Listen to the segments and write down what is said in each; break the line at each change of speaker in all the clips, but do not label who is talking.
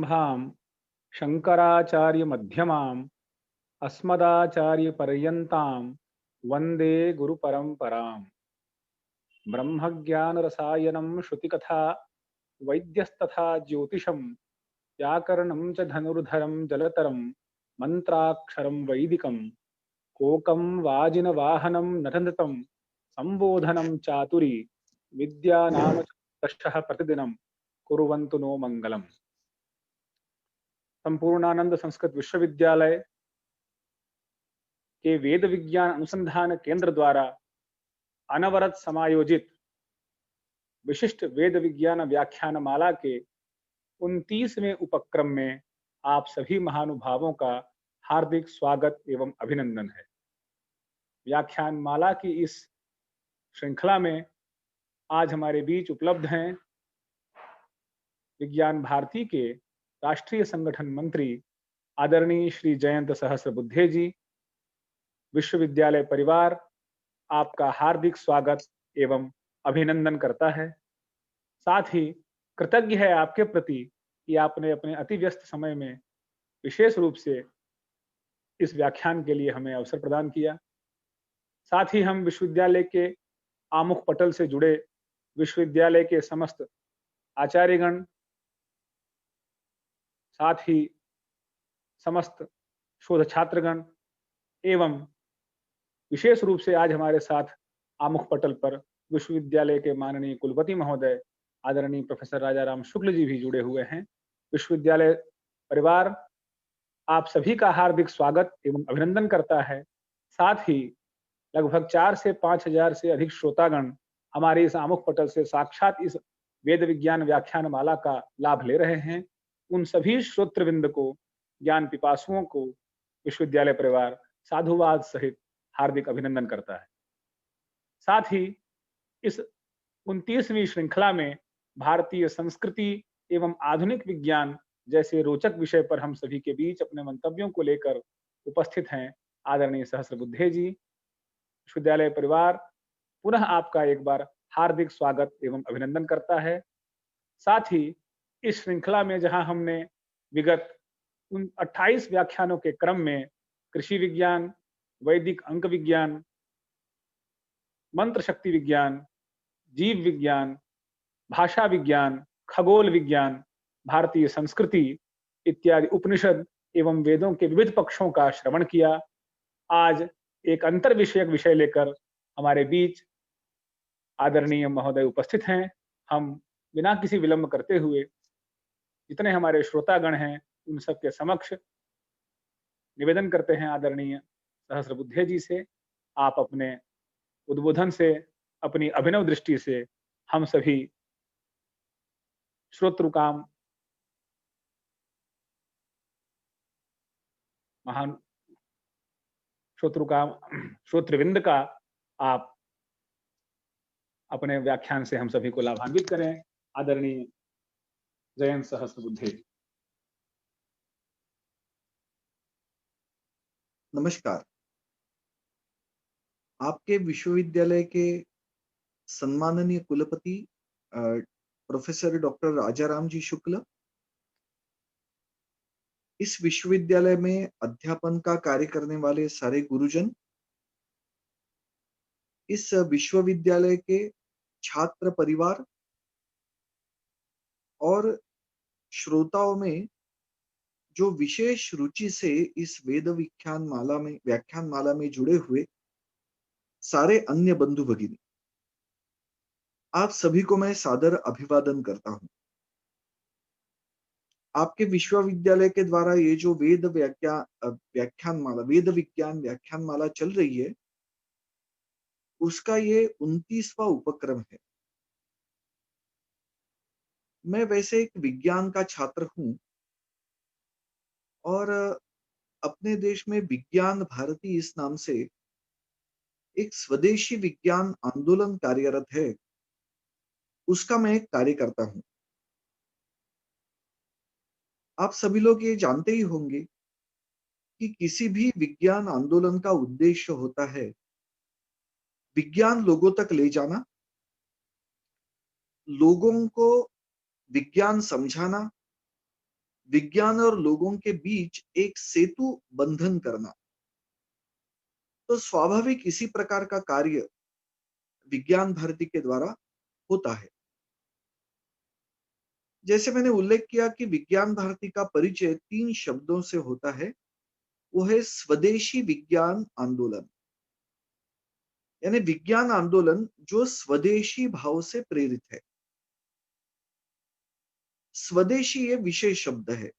सदाशिवसमारम्भां शङ्कराचार्यमध्यमाम् अस्मदाचार्यपर्यन्तां वन्दे गुरुपरम्पराम्। ब्रह्मज्ञानरसायनं श्रुतिकथा वैद्यस्तथा ज्योतिषं व्याकरणं च धनुर्धरं जलतरं मन्त्राक्षरं वैदिकं कोकं वाजिनवाहनं नटनृतं संबोधनं चातुरी विद्या नाम दशः प्रतिदिनं कुर्वन्तु नो मङ्गलम्। संपूर्णानंद संस्कृत विश्वविद्यालय के वेद विज्ञान अनुसंधान केंद्र द्वारा अनवरत समायोजित विशिष्ट वेद विज्ञान व्याख्यान माला के 29वें उपक्रम में आप सभी महानुभावों का हार्दिक स्वागत एवं अभिनंदन है। व्याख्यान माला की इस श्रृंखला में आज हमारे बीच उपलब्ध हैं विज्ञान भारती के राष्ट्रीय संगठन मंत्री आदरणीय श्री जयंत सहस्रबुद्धे जी। विश्वविद्यालय परिवार आपका हार्दिक स्वागत एवं अभिनंदन करता है। साथ ही कृतज्ञ है आपके प्रति कि आपने अपने अति व्यस्त समय में विशेष रूप से इस व्याख्यान के लिए हमें अवसर प्रदान किया। साथ ही हम विश्वविद्यालय के आमुख पटल से जुड़े विश्वविद्यालय के समस्त आचार्यगण, साथ ही समस्त शोध छात्रगण एवं विशेष रूप से आज हमारे साथ आमुख पटल पर विश्वविद्यालय के माननीय कुलपति महोदय आदरणीय प्रोफेसर राजाराम शुक्ल जी भी जुड़े हुए हैं। विश्वविद्यालय परिवार आप सभी का हार्दिक स्वागत एवं अभिनंदन करता है। साथ ही लगभग 4 से 5 हजार से अधिक श्रोतागण हमारे इस आमुख पटल से साक्षात इस वेद विज्ञान व्याख्यान माला का लाभ ले रहे हैं। उन सभी श्रोतृवृंद को, ज्ञान पिपासुओं को विश्वविद्यालय परिवार साधुवाद सहित हार्दिक अभिनंदन करता है। साथ ही इस 29वीं श्रृंखला में भारतीय संस्कृति एवं आधुनिक विज्ञान जैसे रोचक विषय पर हम सभी के बीच अपने मंतव्यों को लेकर उपस्थित हैं आदरणीय सहस्रबुद्धे जी। विश्वविद्यालय परिवार पुनः आपका एक बार हार्दिक स्वागत एवं अभिनंदन करता है। साथ ही इस श्रृंखला में जहां हमने विगत उन 28 व्याख्यानों के क्रम में कृषि विज्ञान, वैदिक अंक विज्ञान, मंत्र शक्ति विज्ञान, जीव विज्ञान, भाषा विज्ञान, खगोल विज्ञान, भारतीय संस्कृति इत्यादि उपनिषद एवं वेदों के विविध पक्षों का श्रवण किया, आज एक अंतर विषयक विषय लेकर हमारे बीच आदरणीय महोदय उपस्थित हैं। हम बिना किसी विलंब करते हुए जितने हमारे श्रोतागण हैं उन सबके समक्ष निवेदन करते हैं आदरणीय सहस्रबुद्धे जी से, आप अपने उद्बोधन से, अपनी अभिनव दृष्टि से हम सभी श्रोतृकाम महान श्रोतृविंद का आप अपने व्याख्यान से हम सभी को लाभान्वित करें। आदरणीय जयंत सहस्रबुद्धे जी।
नमस्कार। आपके विश्वविद्यालय के सम्माननीय कुलपति प्रोफेसर डॉक्टर राजाराम जी शुक्ल, इस विश्वविद्यालय में अध्यापन का कार्य करने वाले सारे गुरुजन, इस विश्वविद्यालय के छात्र परिवार और श्रोताओं में जो विशेष रुचि से इस वेद व्याख्यान माला में जुड़े हुए सारे अन्य बंधु भगिनी, आप सभी को मैं सादर अभिवादन करता हूं। आपके विश्वविद्यालय के द्वारा ये जो वेद विज्ञान व्याख्यान माला चल रही है, उसका ये 29वां उपक्रम है। मैं वैसे एक विज्ञान का छात्र हूं और अपने देश में विज्ञान भारती इस नाम से एक स्वदेशी विज्ञान आंदोलन कार्यरत है, उसका मैं एक कार्य करता हूं। आप सभी लोग ये जानते ही होंगे कि किसी भी विज्ञान आंदोलन का उद्देश्य होता है विज्ञान लोगों तक ले जाना, लोगों को विज्ञान समझाना, विज्ञान और लोगों के बीच एक सेतु बंधन करना। तो स्वाभाविक इसी प्रकार का कार्य विज्ञान भारती के द्वारा होता है। जैसे मैंने उल्लेख किया कि विज्ञान भारती का परिचय 3 शब्दों से होता है, वो है स्वदेशी विज्ञान आंदोलन। यानी विज्ञान आंदोलन जो स्वदेशी भाव से प्रेरित है। स्वदेशी ये विशेष शब्द है।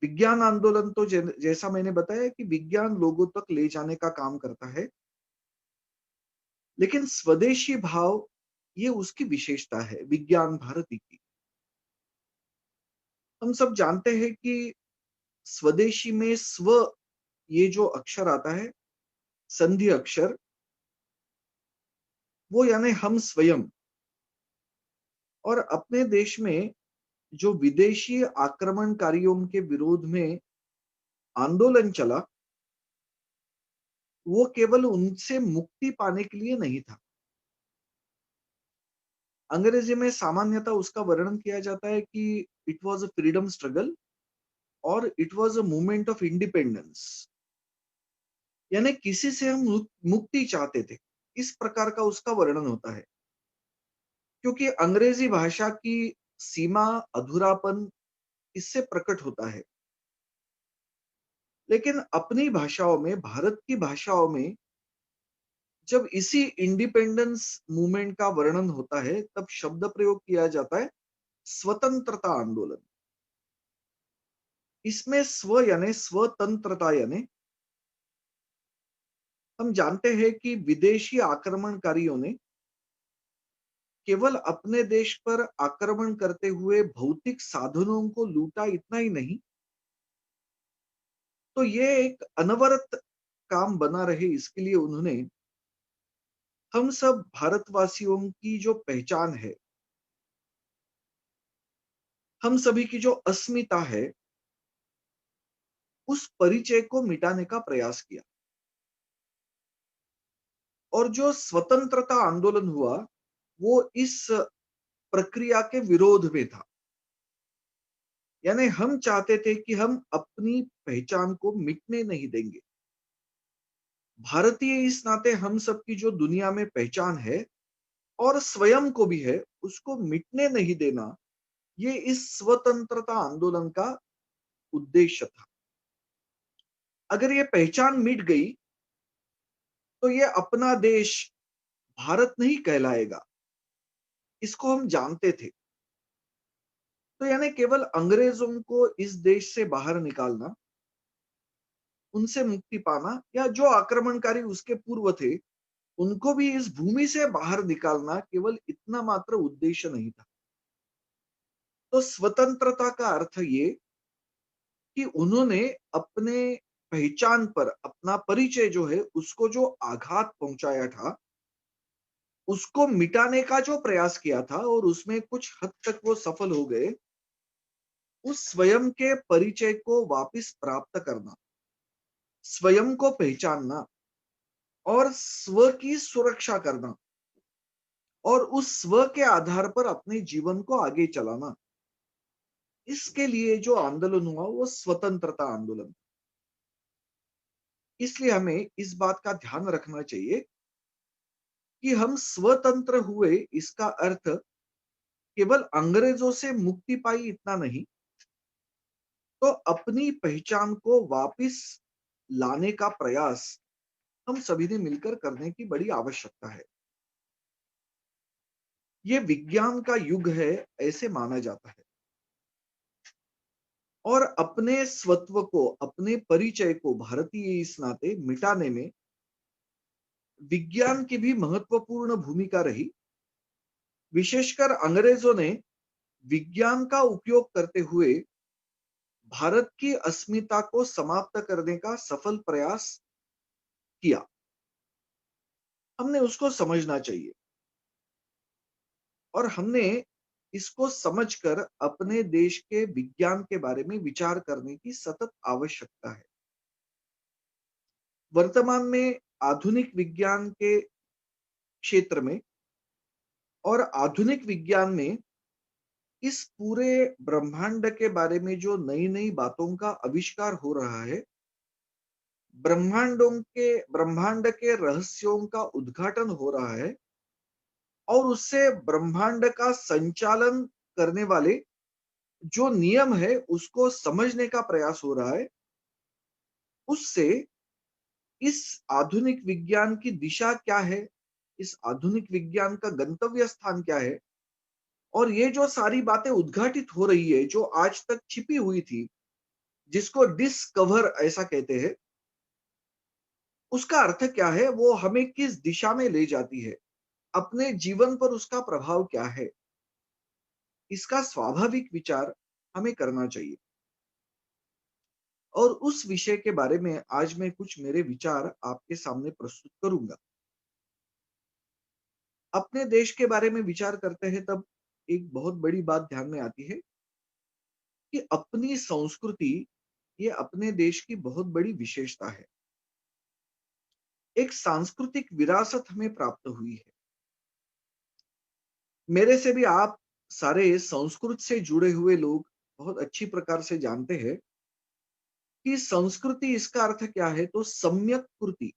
विज्ञान आंदोलन तो जैसा मैंने बताया कि विज्ञान लोगों तक ले जाने का काम करता है, लेकिन स्वदेशी भाव ये उसकी विशेषता है विज्ञान भारती की। हम सब जानते हैं कि स्वदेशी में स्व ये जो अक्षर आता है, संधि अक्षर, वो यानी हम स्वयं। और अपने देश में जो विदेशी आक्रमणकारियों के विरोध में आंदोलन चला, वो केवल उनसे मुक्ति पाने के लिए नहीं था। अंग्रेजी में सामान्यतः उसका वर्णन किया जाता है कि it was a freedom struggle और it was a movement of independence. यानी किसी से हम मुक्ति चाहते थे, इस प्रकार का उसका वर्णन होता है। क्योंकि अंग्रेजी भाषा की सीमा, अधूरापन इससे प्रकट होता है। लेकिन अपनी भाषाओं में, भारत की भाषाओं में जब इसी इंडिपेंडेंस मूवमेंट का वर्णन होता है, तब शब्द प्रयोग किया जाता है स्वतंत्रता आंदोलन। इसमें स्व यानी स्वतंत्रता यानी हम जानते हैं कि विदेशी आक्रमणकारियों ने केवल अपने देश पर आक्रमण करते हुए भौतिक साधनों को लूटा, इतना ही नहीं, तो ये एक अनवरत काम बना रहे इसके लिए उन्होंने हम सब भारतवासियों की जो पहचान है, हम सभी की जो अस्मिता है, उस परिचय को मिटाने का प्रयास किया। और जो स्वतंत्रता आंदोलन हुआ, वो इस प्रक्रिया के विरोध में था। यानी हम चाहते थे कि हम अपनी पहचान को मिटने नहीं देंगे। भारतीय इस नाते हम सबकी जो दुनिया में पहचान है और स्वयं को भी है, उसको मिटने नहीं देना, ये इस स्वतंत्रता आंदोलन का उद्देश्य था। अगर ये पहचान मिट गई, तो ये अपना देश भारत नहीं कहलाएगा, इसको हम जानते थे। तो यानी केवल अंग्रेजों को इस देश से बाहर निकालना, उनसे मुक्ति पाना, या जो आक्रमणकारी उसके पूर्व थे उनको भी इस भूमि से बाहर निकालना, केवल इतना मात्र उद्देश्य नहीं था। तो स्वतंत्रता का अर्थ ये कि उन्होंने अपने पहचान पर, अपना परिचय जो है उसको जो आघात पहुंचाया था, उसको मिटाने का जो प्रयास किया था, और उसमें कुछ हद तक वो सफल हो गए। उस स्वयं के परिचय को वापस प्राप्त करना, स्वयं को पहचानना और स्व की सुरक्षा करना, और उस स्व के आधार पर अपने जीवन को आगे चलाना, इसके लिए जो आंदोलन हुआ वो स्वतंत्रता आंदोलन। इसलिए हमें इस बात का ध्यान रखना चाहिए कि हम स्वतंत्र हुए, इसका अर्थ केवल अंग्रेजों से मुक्ति पाई इतना नहीं, तो अपनी पहचान को वापस लाने का प्रयास हम सभी ने मिलकर करने की बड़ी आवश्यकता है। ये विज्ञान का युग है, ऐसे माना जाता है। और अपने स्वत्व को, अपने परिचय को भारतीय इस नाते मिटाने में विज्ञान की भी महत्वपूर्ण भूमिका रही। विशेषकर अंग्रेजों ने विज्ञान का उपयोग करते हुए भारत की अस्मिता को समाप्त करने का सफल प्रयास किया। हमने उसको समझना चाहिए और हमने इसको समझकर अपने देश के विज्ञान के बारे में विचार करने की सतत आवश्यकता है। वर्तमान में आधुनिक विज्ञान के क्षेत्र में और आधुनिक विज्ञान में इस पूरे ब्रह्मांड के बारे में जो नई नई बातों का आविष्कार हो रहा है, ब्रह्मांड के रहस्यों का उद्घाटन हो रहा है, और उससे ब्रह्मांड का संचालन करने वाले जो नियम है उसको समझने का प्रयास हो रहा है, उससे इस आधुनिक विज्ञान की दिशा क्या है, इस आधुनिक विज्ञान का गंतव्य स्थान क्या है, और ये जो सारी बातें उद्घाटित हो रही है जो आज तक छिपी हुई थी, जिसको डिस्कवर ऐसा कहते हैं, उसका अर्थ क्या है, वो हमें किस दिशा में ले जाती है, अपने जीवन पर उसका प्रभाव क्या है, इसका स्वाभाविक विचार हमें करना चाहिए। और उस विषय के बारे में आज मैं कुछ मेरे विचार आपके सामने प्रस्तुत करूंगा। अपने देश के बारे में विचार करते हैं तब एक बहुत बड़ी बात ध्यान में आती है कि अपनी संस्कृति ये अपने देश की बहुत बड़ी विशेषता है। एक सांस्कृतिक विरासत हमें प्राप्त हुई है। मेरे से भी आप सारे संस्कृत से जुड़े हुए लोग बहुत अच्छी प्रकार से जानते हैं कि संस्कृति इसका अर्थ क्या है, तो सम्यक कृति।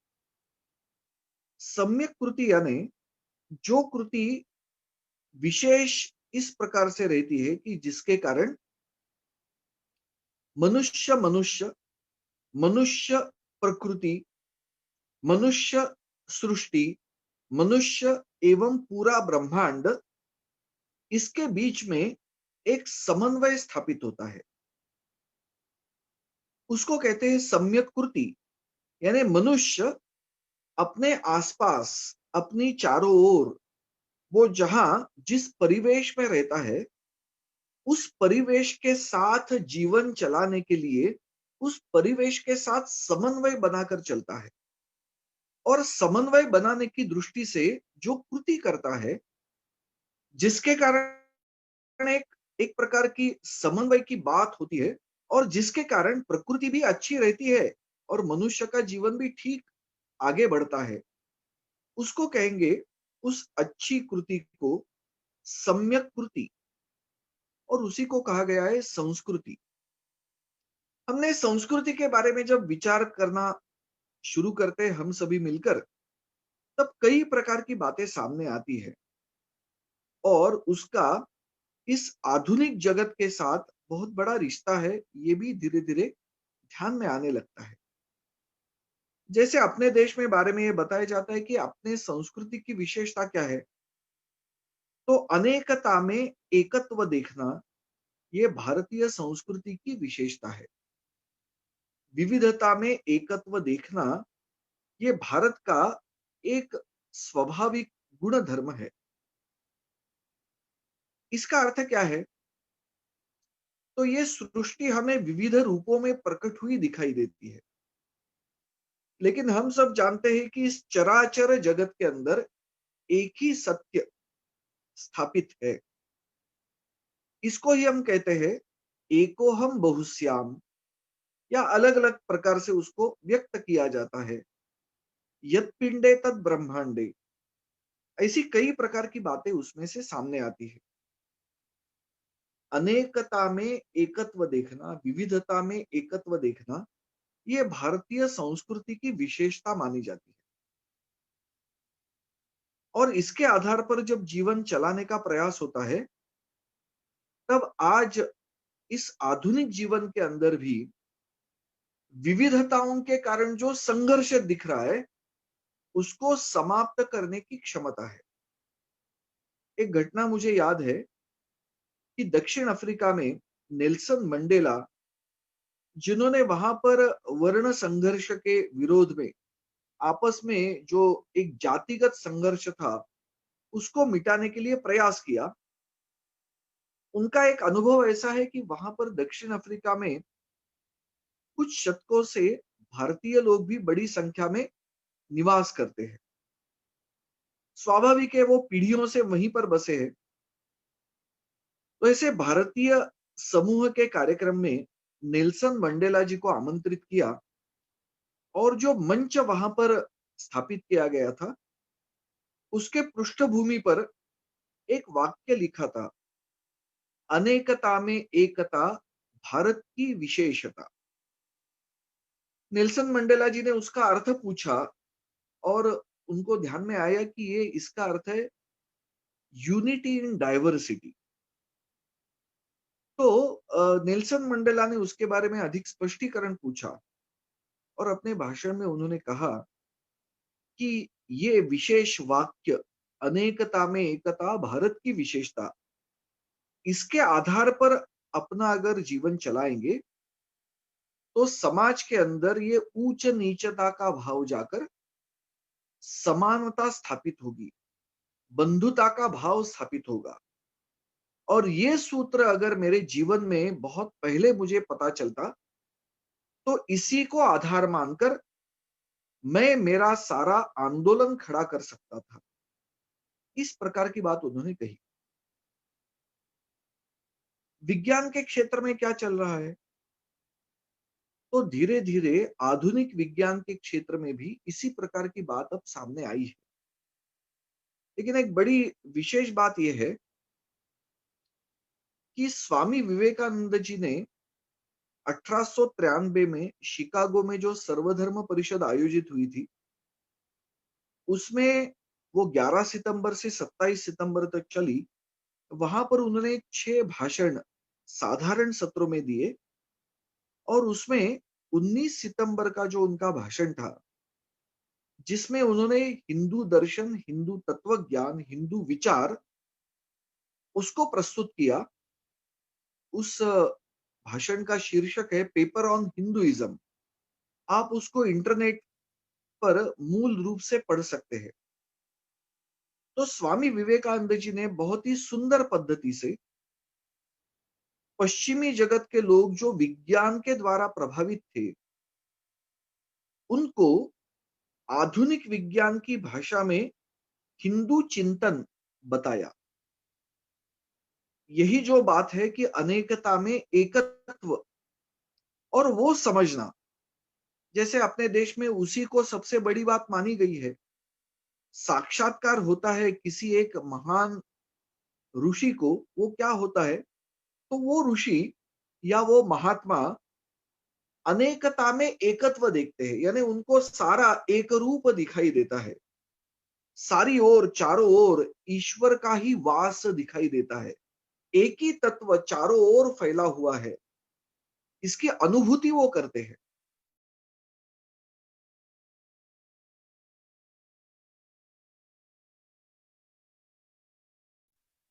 सम्यक कृति यानी जो कृति विशेष इस प्रकार से रहती है कि जिसके कारण मनुष्य मनुष्य मनुष्य प्रकृति, मनुष्य सृष्टि, मनुष्य एवं पूरा ब्रह्मांड, इसके बीच में एक समन्वय स्थापित होता है। उसको कहते हैं सम्यक कृति। यानी मनुष्य अपने आसपास, अपनी चारों ओर, वो जहां जिस परिवेश में रहता है, उस परिवेश के साथ जीवन चलाने के लिए उस परिवेश के साथ समन्वय बनाकर चलता है। और समन्वय बनाने की दृष्टि से जो कृति करता है, जिसके कारण एक एक प्रकार की समन्वय की बात होती है, और जिसके कारण प्रकृति भी अच्छी रहती है और मनुष्य का जीवन भी ठीक आगे बढ़ता है, उसको कहेंगे, उस अच्छी कृति को सम्यक कृति, और उसी को कहा गया है संस्कृति। हमने संस्कृति के बारे में जब विचार करना शुरू करते हैं हम सभी मिलकर, तब कई प्रकार की बातें सामने आती है, और उसका इस आधुनिक जगत के साथ बहुत बड़ा रिश्ता है, ये भी धीरे धीरे ध्यान में आने लगता है। जैसे अपने देश में बारे में ये बताया जाता है कि अपने संस्कृति की विशेषता क्या है, तो अनेकता में एकत्व देखना, ये भारतीय संस्कृति की विशेषता है। विविधता में एकत्व देखना, ये भारत का एक स्वाभाविक गुण धर्म है। इसका अर्थ क्या है, तो ये सृष्टि हमें विविध रूपों में प्रकट हुई दिखाई देती है, लेकिन हम सब जानते हैं कि इस चराचर जगत के अंदर एक ही सत्य स्थापित है। इसको ही हम कहते हैं एकोहम बहुश्याम, या अलग अलग प्रकार से उसको व्यक्त किया जाता है, यत् पिंडे तत् ब्रह्मांडे। ऐसी कई प्रकार की बातें उसमें से सामने आती है। अनेकता में एकत्व देखना, विविधता में एकत्व देखना, ये भारतीय संस्कृति की विशेषता मानी जाती है। और इसके आधार पर जब जीवन चलाने का प्रयास होता है, तब आज इस आधुनिक जीवन के अंदर भी विविधताओं के कारण जो संघर्ष दिख रहा है, उसको समाप्त करने की क्षमता है। एक घटना मुझे याद है कि दक्षिण अफ्रीका में नेल्सन मंडेला, जिन्होंने वहां पर वर्ण संघर्ष के विरोध में, आपस में जो एक जातिगत संघर्ष था, उसको मिटाने के लिए प्रयास किया। उनका एक अनुभव ऐसा है कि वहां पर दक्षिण अफ्रीका में कुछ शतकों से भारतीय लोग भी बड़ी संख्या में निवास करते हैं। स्वाभाविक है, वो पीढ़ियों से वहीं पर बसे हैं। तो ऐसे भारतीय समूह के कार्यक्रम में नेल्सन मंडेला जी को आमंत्रित किया, और जो मंच वहां पर स्थापित किया गया था, उसके पृष्ठभूमि पर एक वाक्य लिखा था अनेकता में एकता भारत की विशेषता। नेल्सन मंडेला जी ने उसका अर्थ पूछा और उनको ध्यान में आया कि ये इसका अर्थ है यूनिटी इन डाइवर्सिटी। तो नेल्सन मंडेला ने उसके बारे में अधिक स्पष्टीकरण पूछा और अपने भाषण में उन्होंने कहा कि ये विशेष वाक्य, अनेकता में एकता भारत की विशेषता, इसके आधार पर अपना अगर जीवन चलाएंगे तो समाज के अंदर ये उच्च नीचता का भाव जाकर समानता स्थापित होगी, बंधुता का भाव स्थापित होगा। और ये सूत्र अगर मेरे जीवन में बहुत पहले मुझे पता चलता तो इसी को आधार मानकर मैं मेरा सारा आंदोलन खड़ा कर सकता था। इस प्रकार की बात उन्होंने कही। विज्ञान के क्षेत्र में क्या चल रहा है? तो धीरे धीरे आधुनिक विज्ञान के क्षेत्र में भी इसी प्रकार की बात अब सामने आई है। लेकिन एक बड़ी विशेष बात यह है कि स्वामी विवेकानंद जी ने 1893 में शिकागो में जो सर्वधर्म परिषद आयोजित हुई थी, उसमें वो 11 सितंबर से 27 सितंबर तक चली। वहां पर उन्होंने 6 भाषण साधारण सत्रों में दिए और उसमें 19 सितंबर का जो उनका भाषण था, जिसमें उन्होंने हिंदू दर्शन, हिंदू तत्व ज्ञान, हिंदू विचार उसको प्रस्तुत किया। उस भाषण का शीर्षक है पेपर ऑन हिंदुइज्म। आप उसको इंटरनेट पर मूल रूप से पढ़ सकते हैं। तो स्वामी विवेकानंद जी ने बहुत ही सुंदर पद्धति से पश्चिमी जगत के लोग जो विज्ञान के द्वारा प्रभावित थे, उनको आधुनिक विज्ञान की भाषा में हिंदू चिंतन बताया। यही जो बात है कि अनेकता में एकत्व और वो समझना, जैसे अपने देश में उसी को सबसे बड़ी बात मानी गई है। साक्षात्कार होता है किसी एक महान ऋषि को, वो क्या होता है? तो वो ऋषि या वो महात्मा अनेकता में एकत्व देखते हैं, यानी उनको सारा एक रूप दिखाई देता है। सारी ओर, चारों ओर ईश्वर का ही वास दिखाई देता है। एक ही तत्व चारों ओर फैला हुआ है, इसकी अनुभूति वो करते हैं।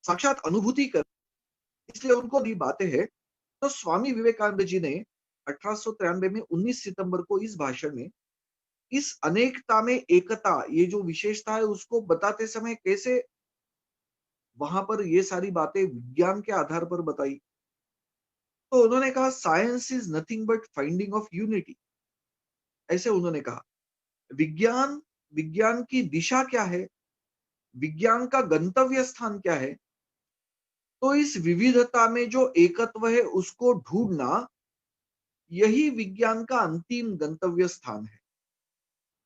साक्षात अनुभूति कर, इसलिए उनको दी बातें हैं। तो स्वामी विवेकानंद जी ने 1893 में 19 सितंबर को इस भाषण में इस अनेकता में एकता, ये जो विशेषता है उसको बताते समय कैसे वहां पर ये सारी बातें विज्ञान के आधार पर बताई। तो उन्होंने कहा science is nothing but finding of unity. ऐसे उन्होंने कहा विज्ञान, विज्ञान की दिशा क्या है, विज्ञान का गंतव्य स्थान क्या है? तो इस विविधता में जो एकत्व है उसको ढूंढना, यही विज्ञान का अंतिम गंतव्य स्थान है।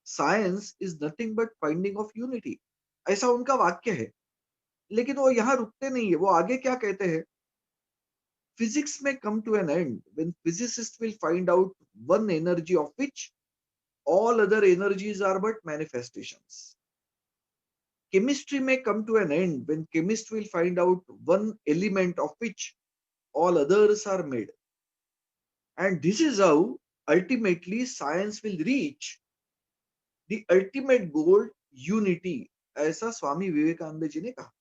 Science is nothing but finding of unity, ऐसा उनका वाक्य है। लेकिन वो यहां रुकते नहीं है, वो आगे क्या कहते हैं? Physics may come to an end when physicists will find out one energy of which all other energies are but manifestations. Chemistry may come to an end when chemists will find out one element of which all others are made. And this is how ultimately science will reach the ultimate goal, unity. ऐसा स्वामी विवेकानंद जी ने कहा।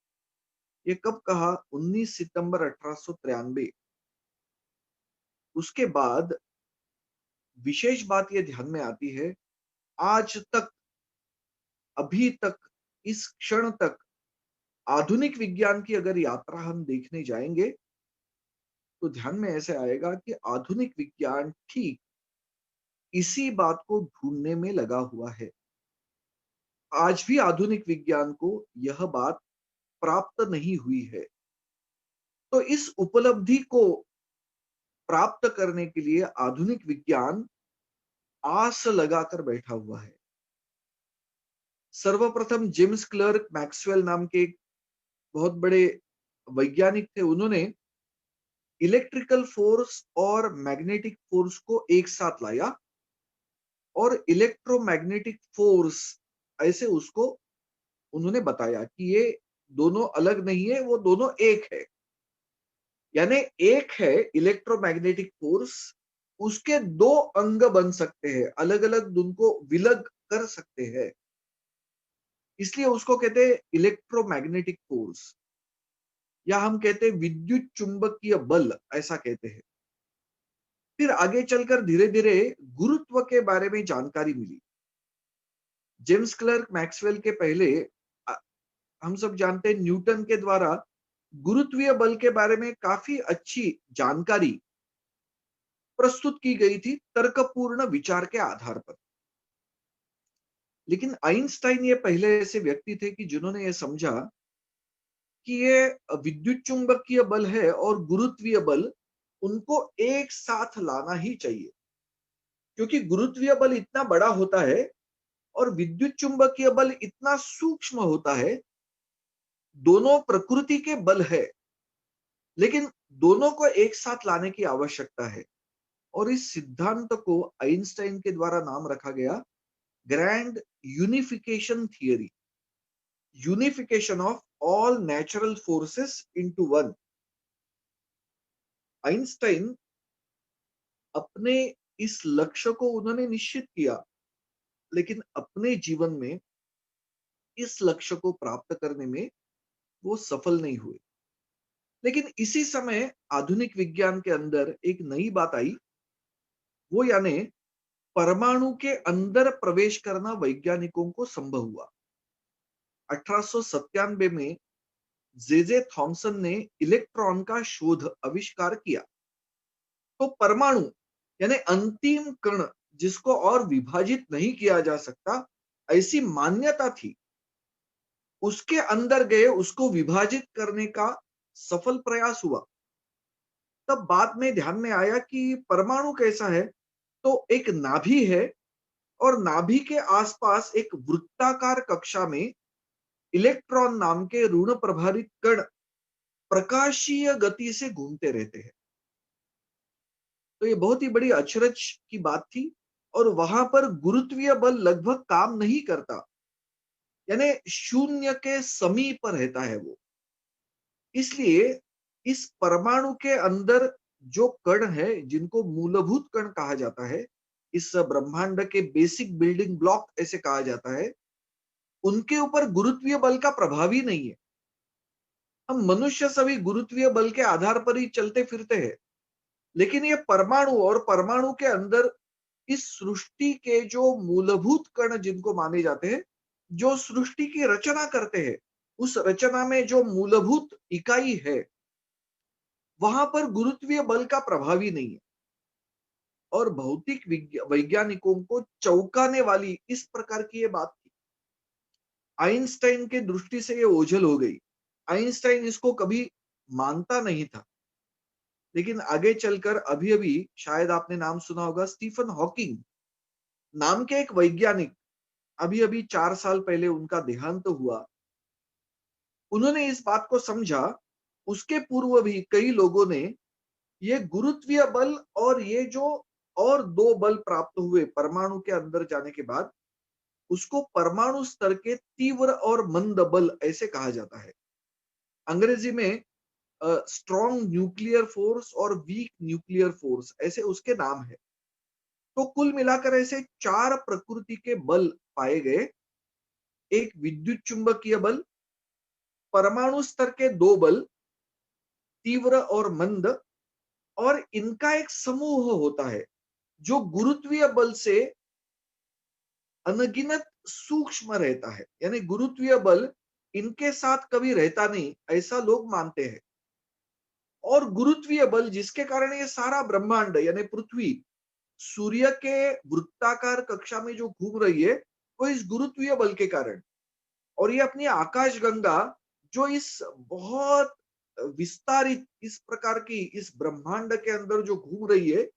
ये कब कहा? 19 सितंबर 1893। उसके बाद विशेष बात यह ध्यान में आती है, आज तक, अभी तक, इस क्षण तक आधुनिक विज्ञान की अगर यात्रा हम देखने जाएंगे तो ध्यान में ऐसे आएगा कि आधुनिक विज्ञान ठीक इसी बात को ढूंढने में लगा हुआ है। आज भी आधुनिक विज्ञान को यह बात प्राप्त नहीं हुई है। तो इस उपलब्धि को प्राप्त करने के लिए आधुनिक विज्ञान आस लगाकर बैठा हुआ है। सर्वप्रथम जेम्स क्लर्क मैक्सवेल नाम के एक बहुत बड़े वैज्ञानिक थे। उन्होंने इलेक्ट्रिकल फोर्स और मैग्नेटिक फोर्स को एक साथ लाया और इलेक्ट्रोमैग्नेटिक फोर्स ऐसे उसको उन्होंने बताया कि ये दोनों अलग नहीं है, वो दोनों एक है। यानी एक है इलेक्ट्रोमैग्नेटिक फोर्स, उसके दो अंग बन सकते हैं, अलग अलग उनको विलग कर सकते हैं, इसलिए उसको कहते हैं इलेक्ट्रोमैग्नेटिक फोर्स, या हम कहते हैं विद्युत चुंबकीय बल, ऐसा कहते हैं। फिर आगे चलकर धीरे धीरे गुरुत्व के बारे में जानकारी मिली। जेम्स क्लर्क मैक्सवेल के पहले अ, हम सब जानते हैं न्यूटन के द्वारा गुरुत्वीय बल के बारे में काफी अच्छी जानकारी प्रस्तुत की गई थी तर्कपूर्ण विचार के आधार पर। लेकिन आइंस्टाइन ये पहले ऐसे व्यक्ति थे कि जिन्होंने ये समझा कि ये विद्युत चुंबकीय बल है और गुरुत्वीय बल, उनको एक साथ लाना ही चाहिए, क्योंकि गुरुत्वीय बल इतना बड़ा होता है और विद्युत चुंबकीय बल इतना सूक्ष्म होता है। दोनों प्रकृति के बल है, लेकिन दोनों को एक साथ लाने की आवश्यकता है। और इस सिद्धांत को आइंस्टाइन के द्वारा नाम रखा गया grand unification theory, unification of all natural forces into one. Einstein अपने इस लक्ष्य को उन्होंने निश्चित किया, लेकिन अपने जीवन में इस लक्ष्य को प्राप्त करने में वो सफल नहीं हुए। लेकिन इसी समय आधुनिक विज्ञान के अंदर एक नई बात आई, वो यानी परमाणु के अंदर प्रवेश करना वैज्ञानिकों को संभव हुआ। 1897 में जे थॉमसन ने इलेक्ट्रॉन का शोध आविष्कार किया। तो परमाणु यानी अंतिम कण, जिसको और विभाजित नहीं किया जा सकता, ऐसी मान्यता थी, उसके अंदर गए उसको विभाजित करने का सफल प्रयास हुआ। तब बाद में ध्यान में आया कि परमाणु कैसा है, तो एक नाभि है और नाभि के आसपास एक वृत्ताकार कक्षा में इलेक्ट्रॉन नाम के ऋण प्रभारित कण प्रकाशीय गति से घूमते रहते हैं। तो ये बहुत ही बड़ी अचरज की बात थी, और वहां पर गुरुत्वीय बल लगभग काम नहीं करता, यानी शून्य के समीप रहता है वो। इसलिए इस परमाणु के अंदर जो कण है, जिनको मूलभूत कण कहा जाता है, इस ब्रह्मांड के बेसिक बिल्डिंग ब्लॉक ऐसे कहा जाता है, उनके ऊपर गुरुत्वीय बल का प्रभाव ही नहीं है। हम मनुष्य सभी गुरुत्वीय बल के आधार पर ही चलते फिरते हैं, लेकिन ये परमाणु और परमाणु के अंदर इस सृष्टि के जो मूलभूत कण जिनको माने जाते हैं, जो सृष्टि की रचना करते हैं, उस रचना में जो मूलभूत इकाई है, वहां पर गुरुत्वीय बल का प्रभाव ही नहीं है। और भौतिक वैज्ञानिकों को चौंकाने वाली इस प्रकार की ये बात थी। आइंस्टाइन के दृष्टि से ये ओझल हो गई। आइंस्टाइन इसको कभी मानता नहीं था, लेकिन आगे चलकर अभी अभी शायद आपने नाम सुना होगा, स्टीफन हॉकिंग नाम के एक वैज्ञानिक, अभी अभी 4 साल पहले उनका देहांत हुआ। उन्होंने इस बात को समझा, उसके पूर्व भी कई लोगों ने ये गुरुत्वीय बल और ये जो और दो बल प्राप्त हुए परमाणु के अंदर जाने के बाद, उसको परमाणु स्तर के तीव्र और मंद बल ऐसे कहा जाता है। अंग्रेजी में स्ट्रॉन्ग न्यूक्लियर फोर्स और वीक न्यूक्लियर फोर्स ऐसे उसके नाम है। तो कुल मिलाकर ऐसे 4 प्रकृति के बल पाए गए। एक विद्युत चुंबकीय बल, परमाणु स्तर के 2 बल, तीव्र और मंद, और इनका एक समूह होता है जो गुरुत्वीय बल से अनगिनत सूक्ष्म रहता है। यानी गुरुत्वीय बल इनके साथ कभी रहता नहीं, ऐसा लोग मानते हैं। और गुरुत्वीय बल जिसके कारण ये सारा ब्रह्मांड यानी पृथ्वी सूर्य के वृत्ताकार कक्षा में जो घूम रही है, वो इस गुरुत्वीय बल के कारण। और ये अपनी आकाशगंगा जो इस बहुत विस्तारित इस प्रकार की इस ब्रह्मांड के अंदर जो घूम रही है,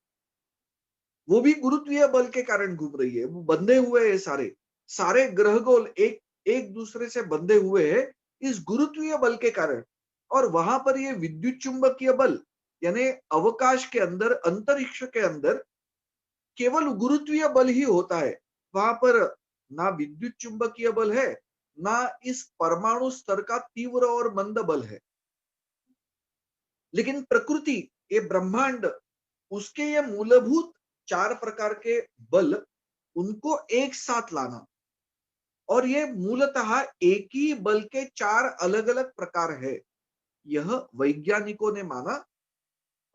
वो भी गुरुत्वीय बल के कारण घूम रही है। वो बंधे हुए हैं, सारे सारे ग्रहगोल एक एक दूसरे से बंधे हुए हैं इस गुरुत्वीय बल के कारण। और वहां पर ये विद्युत चुंबकीय बल यानी अवकाश के अंदर, अंतरिक्ष के अंदर केवल गुरुत्वीय बल ही होता है, वहां पर ना विद्युत चुंबकीय बल है, ना इस परमाणु स्तर का तीव्र और मंद बल है। लेकिन प्रकृति, ये ब्रह्मांड, उसके ये मूलभूत 4 प्रकार के बल, उनको एक साथ लाना, और ये मूलतः एक ही बल के 4 अलग-अलग प्रकार है, यह वैज्ञानिकों ने माना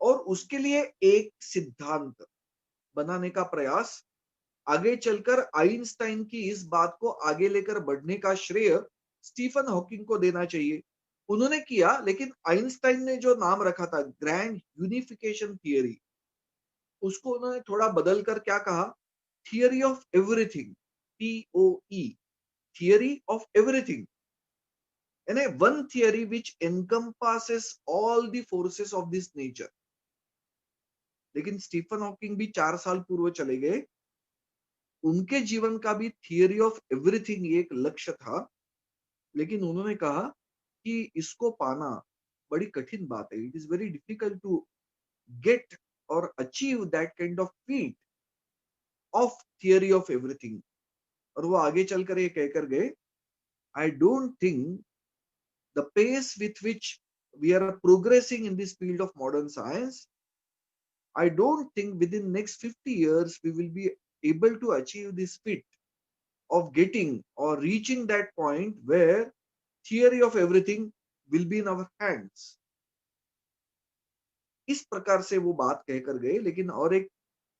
और उसके लिए एक सिद्धांत बनाने का प्रयास, आगे चलकर आइंस्टाइन की इस बात को आगे लेकर बढ़ने का श्रेय स्टीफन हॉकिंग को देना चाहिए। उन्होंने किया, लेकिन आइंस्टाइन ने जो नाम रखा था ग्रैंड यूनिफिकेशन थियरी, उसको उन्होंने थोड़ा बदल कर क्या कहा, theory of everything, TOE, theory of everything, यानी one theory which encompasses all the forces of this nature. लेकिन स्टीफन हॉकिंग भी 4 साल पूर्व चले गए, उनके जीवन का भी थियरी ऑफ एवरीथिंग एक लक्ष्य था, लेकिन उन्होंने कहा कि इसको पाना बड़ी कठिन बात है, it is very difficult to get or achieve that kind of feat of theory of everything. और वो आगे चलकर ये कहकर गए, I don't think the pace with which we are progressing in this field of modern science, I don't think within next 50 years we will be able to achieve this feat of getting or reaching that point where theory of everything will be in our hands. इस प्रकार से वो बात कहकर गए। लेकिन और एक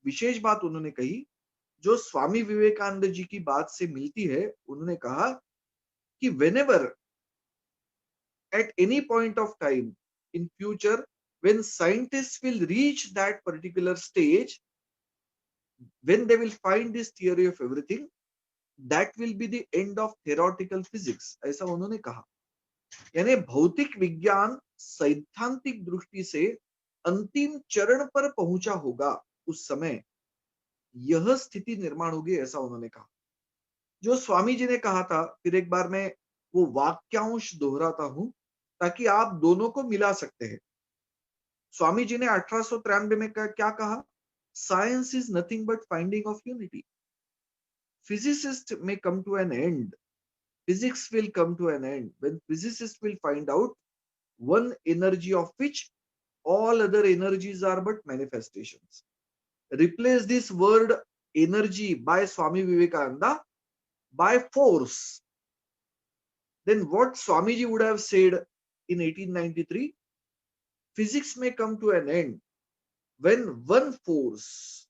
विशेष बात उन्होंने कही, जो स्वामी विवेकानंद जी की बात से मिलती है। उन्होंने कहा कि whenever at any point of time in future when scientists will reach that particular stage, when they will find this theory of everything, that will be the end of theoretical physics, ऐसा उन्होंने कहा। यानी भौतिक विज्ञान सैद्धांतिक दृष्टि से अंतिम चरण पर पहुंचा होगा, उस समय यह स्थिति निर्माण होगी, ऐसा उन्होंने कहा। जो स्वामी जी ने कहा था, फिर एक बार मैं वो वाक्यांश दोहराता हूं ताकि आप दोनों को मिला सकते हैं। स्वामी जी ने 1893 में क्या कहा, science is nothing but finding of unity. Physicists may come to an end, physics will come to an end when physicists will find out one energy of which all other energies are but manifestations. Replace this word energy by Swami Vivekananda by force. Then what Swamiji would have said in 1893, physics may come to an end when one force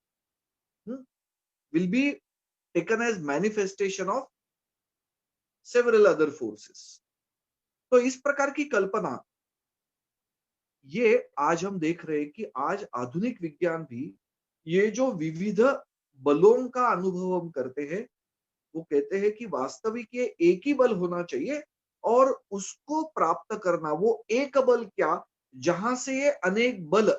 will be taken as manifestation of several other forces. तो इस प्रकार की कल्पना, ये आज हम देख रहे हैं कि आज आधुनिक विज्ञान भी ये जो विविध बलों का अनुभव हम करते हैं, वो कहते हैं कि वास्तविक ये एक ही बल होना चाहिए और उसको प्राप्त करना, वो एक बल क्या, जहां से ये अनेक बल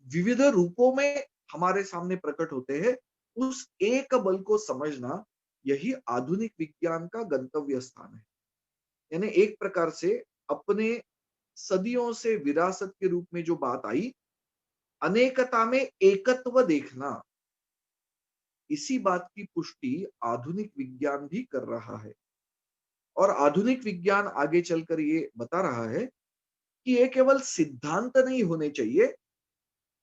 विविध रूपों में हमारे सामने प्रकट होते हैं, उस एक बल को समझना, यही आधुनिक विज्ञान का गंतव्य स्थान है। यानी एक प्रकार से अपने सदियों से विरासत के रूप में जो बात आई, अनेकता में एकत्व देखना, इसी बात की पुष्टि आधुनिक विज्ञान भी कर रहा है। और आधुनिक विज्ञान आगे चलकर ये बता रहा है कि ये केवल सिद्धांत नहीं होने चाहिए,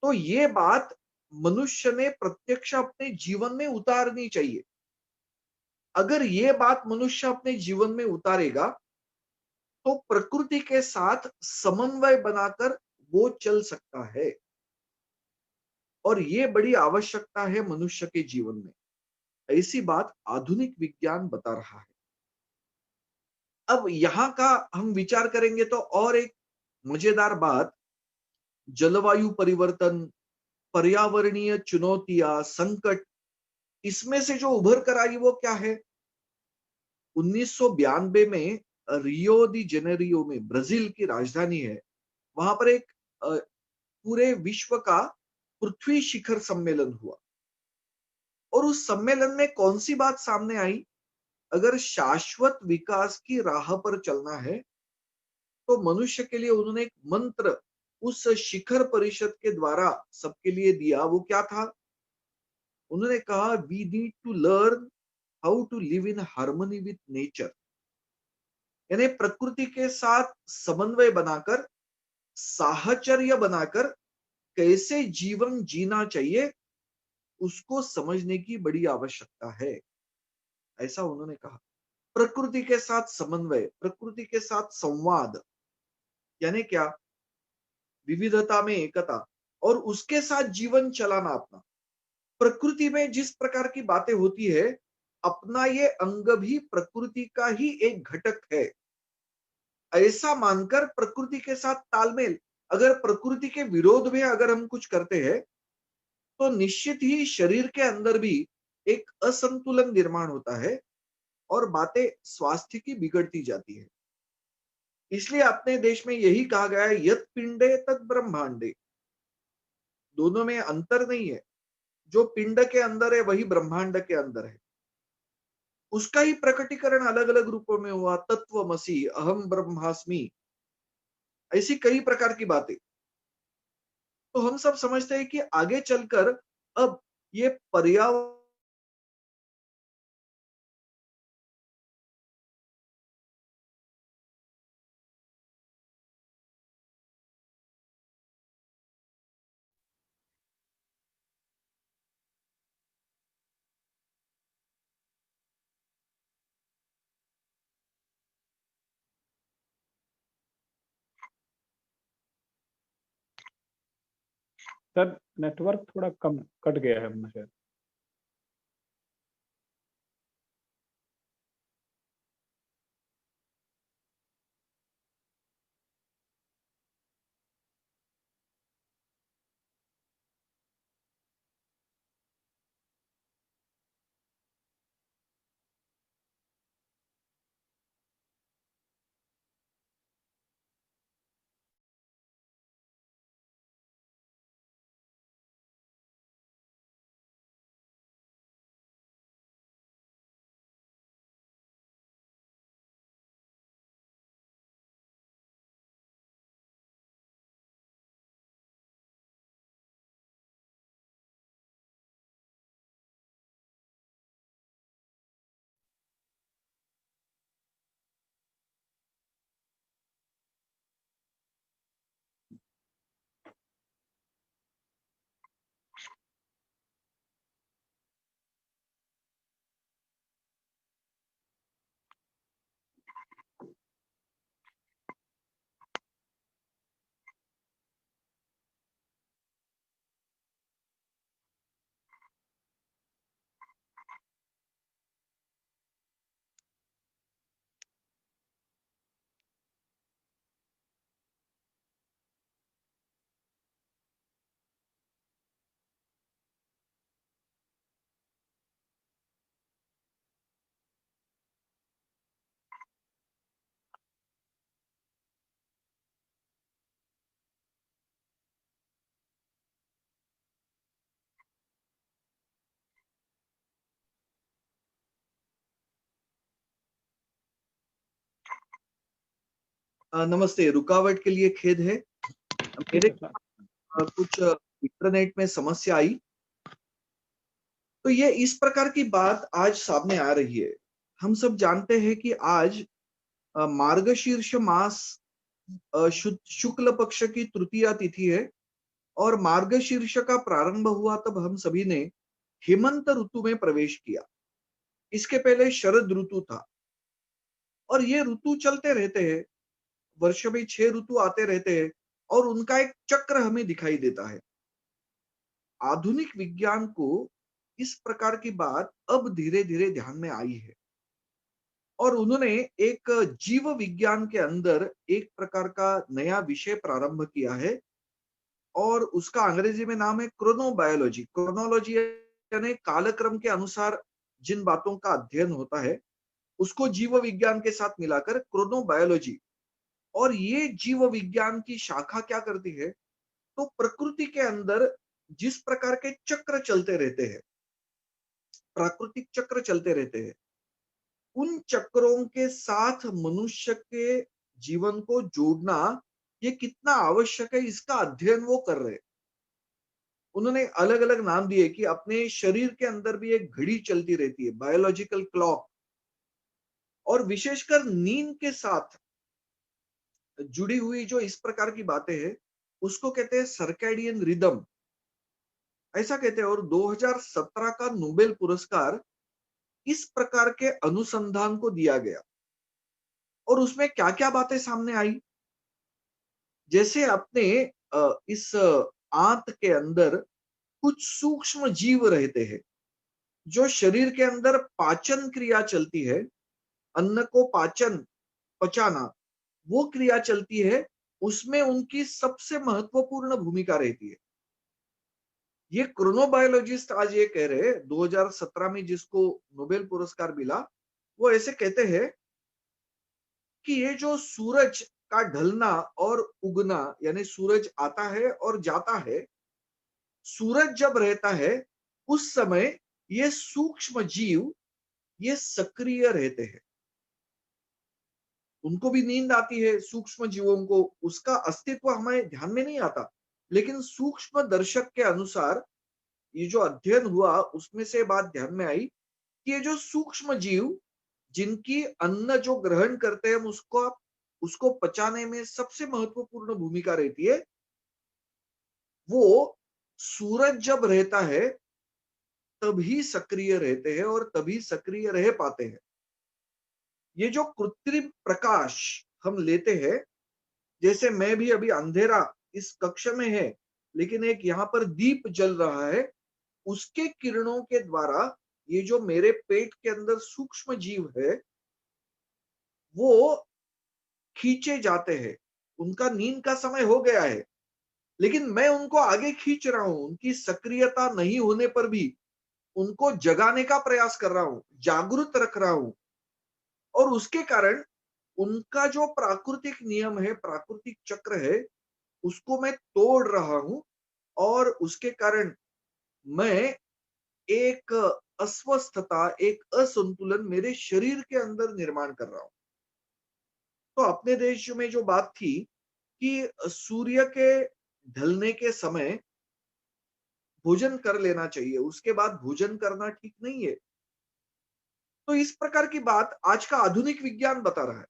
तो ये बात मनुष्य ने प्रत्यक्ष अपने जीवन में उतारनी चाहिए। अगर ये बात मनुष्य अपने जीवन में उतारेगा तो प्रकृति के साथ समन्वय बनाकर वो चल सकता है, और ये बड़ी आवश्यकता है मनुष्य के जीवन में। ऐसी बात आधुनिक विज्ञान बता रहा है। अब यहां का हम विचार करेंगे तो और एक मजेदार बात, जलवायु परिवर्तन, पर्यावरणीय चुनौतियां, संकट, इसमें से जो उभर कर आई वो क्या है। 1992 में रियो दी जेनेरियो में, ब्राजील की राजधानी है, वहां पर एक पूरे विश्व का पृथ्वी शिखर सम्मेलन हुआ। और उस सम्मेलन में कौन सी बात सामने आई, अगर शाश्वत विकास की राह पर चलना है तो मनुष्य के लिए उन्होंने एक मंत्र उस शिखर परिषद के द्वारा सबके लिए दिया, वो क्या था? उन्होंने कहा we need to learn how to live in harmony with nature, यानी प्रकृति के साथ समन्वय बनाकर, साहचर्य बनाकर कैसे जीवन जीना चाहिए, उसको समझने की बड़ी आवश्यकता है, ऐसा उन्होंने कहा। प्रकृति के साथ समन्वय, प्रकृति के साथ संवाद, यानी क्या? विविधता में एकता, और उसके साथ जीवन चलाना अपना। प्रकृति में जिस प्रकार की बातें होती है, अपना ये अंग भी प्रकृति का ही एक घटक है, ऐसा मानकर प्रकृति के साथ तालमेल। अगर प्रकृति के विरोध में अगर हम कुछ करते हैं, तो निश्चित ही शरीर के अंदर भी एक असंतुलन निर्माण होता है और बातें स्वास्थ्य की बिगड़ती जाती है। इसलिए अपने देश में यही कहा गया है, यत पिंडे तत् ब्रह्मांडे। दोनों में अंतर नहीं है, जो पिंड के अंदर है वही ब्रह्मांड के अंदर है। उसका ही प्रकटीकरण अलग अलग रूपों में हुआ, तत्वमसि, अहम ब्रह्मास्मि, ऐसी कई प्रकार की बातें। तो हम सब समझते हैं कि आगे चलकर अब ये पर्यावरण
सर नेटवर्क थोड़ा कम कट गया है मुझे।
नमस्ते, रुकावट के लिए खेद है।
ठीक
मेरे
है सर।
कुछ इंटरनेट में समस्या आई, तो ये इस प्रकार की बात आज सामने आ रही है। हम सब जानते हैं कि आज मार्गशीर्ष मास शुक्ल पक्ष की तृतीया तिथि है, और मार्गशीर्ष का प्रारंभ हुआ तब हम सभी ने हेमंत ऋतु में प्रवेश किया। इसके पहले शरद ऋतु था, और ये ऋतु चलते रहते हैं, वर्ष में 6 ऋतु आते रहते हैं, और उनका एक चक्र हमें दिखाई देता है। आधुनिक विज्ञान को इस प्रकार की बात अब धीरे धीरे ध्यान में आई है, और उन्होंने एक जीव विज्ञान के अंदर एक प्रकार का नया विषय प्रारंभ किया है, और उसका अंग्रेजी में नाम है क्रोनोबायोलॉजी। क्रोनोलॉजी यानी कालक्रम के अनुसार जिन बातों का अध्ययन होता है, उसको जीव विज्ञान के साथ मिलाकर क्रोनोबायोलॉजी। और ये जीव विज्ञान की शाखा क्या करती है, तो प्रकृति के अंदर जिस प्रकार के चक्र चलते रहते हैं, प्राकृतिक चक्र चलते रहते हैं, उन चक्रों के साथ मनुष्य के जीवन को जोड़ना ये कितना आवश्यक है, इसका अध्ययन वो कर रहे हैं। उन्होंने अलग अलग नाम दिए कि अपने शरीर के अंदर भी एक घड़ी चलती रहती है, बायोलॉजिकल क्लॉक, और विशेषकर नींद के साथ जुड़ी हुई जो इस प्रकार की बातें हैं, उसको कहते हैं सर्कैडियन रिदम, ऐसा कहते हैं। और 2017 का नोबेल पुरस्कार इस प्रकार के अनुसंधान को दिया गया। और उसमें क्या क्या बातें सामने आई, जैसे अपने इस आंत के अंदर कुछ सूक्ष्म जीव रहते हैं, जो शरीर के अंदर पाचन क्रिया चलती है, अन्न को पचाना, वो क्रिया चलती है, उसमें उनकी सबसे महत्वपूर्ण भूमिका रहती है। ये क्रोनोबायोलॉजिस्ट आज ये कह रहे हैं, 2017 में जिसको नोबेल पुरस्कार मिला, वो ऐसे कहते हैं कि ये जो सूरज का ढलना और उगना, यानी सूरज आता है और जाता है, सूरज जब रहता है उस समय ये सूक्ष्म जीव ये सक्रिय रहते हैं। उनको भी नींद आती है, सूक्ष्म जीवों को, उसका अस्तित्व हमें ध्यान में नहीं आता, लेकिन सूक्ष्म दर्शक के अनुसार ये जो अध्ययन हुआ उसमें से बात ध्यान में आई कि ये जो सूक्ष्म जीव जिनकी अन्न जो ग्रहण करते हैं, हम उसको पचाने में सबसे महत्वपूर्ण भूमिका रहती है, वो सूरज जब रहता है तभी सक्रिय रहते हैं और तभी सक्रिय रह पाते हैं। ये जो कृत्रिम प्रकाश हम लेते हैं, जैसे मैं भी अभी अंधेरा इस कक्ष में है, लेकिन एक यहाँ पर दीप जल रहा है, उसके किरणों के द्वारा ये जो मेरे पेट के अंदर सूक्ष्म जीव है वो खींचे जाते हैं। उनका नींद का समय हो गया है, लेकिन मैं उनको आगे खींच रहा हूं, उनकी सक्रियता नहीं होने पर भी उनको जगाने का प्रयास कर रहा हूं, जागृत रख रहा हूं। और उसके कारण उनका जो प्राकृतिक नियम है, प्राकृतिक चक्र है, उसको मैं तोड़ रहा हूं। और उसके कारण मैं एक अस्वस्थता, एक असंतुलन मेरे शरीर के अंदर निर्माण कर रहा हूं। तो अपने देश में जो बात थी कि सूर्य के ढलने के समय भोजन कर लेना चाहिए, उसके बाद भोजन करना ठीक नहीं है। तो इस प्रकार की बात आज का आधुनिक विज्ञान बता रहा है।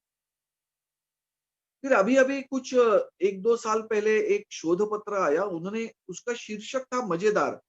फिर अभी अभी कुछ 1-2 साल पहले एक शोध पत्र आया, उन्होंने उसका शीर्षक था मजेदार।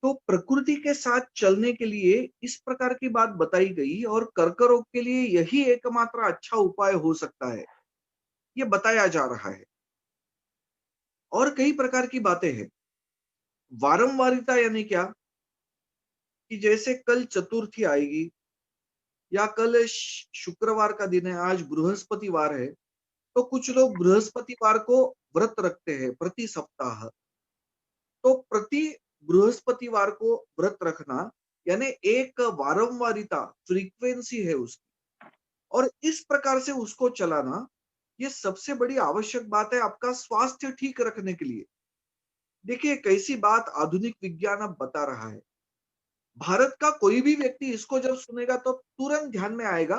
तो प्रकृति के साथ चलने के लिए इस प्रकार की बात बताई गई, और कर्करोग के लिए यही एकमात्र अच्छा उपाय हो सकता है, ये बताया जा रहा है। और कई प्रकार की बातें हैं। वारंवारिता यानी क्या, कि जैसे कल चतुर्थी आएगी या कल शुक्रवार का दिन है, आज बृहस्पतिवार है, तो कुछ लोग बृहस्पतिवार को व्रत रखते हैं प्रति सप्ताह। तो प्रति बृहस्पतिवार को व्रत रखना यानी एक वारंवारिता, फ्रीक्वेंसी है उसकी, और इस प्रकार से उसको चलाना, ये सबसे बड़ी आवश्यक बात है आपका स्वास्थ्य ठीक रखने के लिए। देखिए कैसी बात आधुनिक विज्ञान अब बता रहा है। भारत का कोई भी व्यक्ति इसको जब सुनेगा तो तुरंत ध्यान में आएगा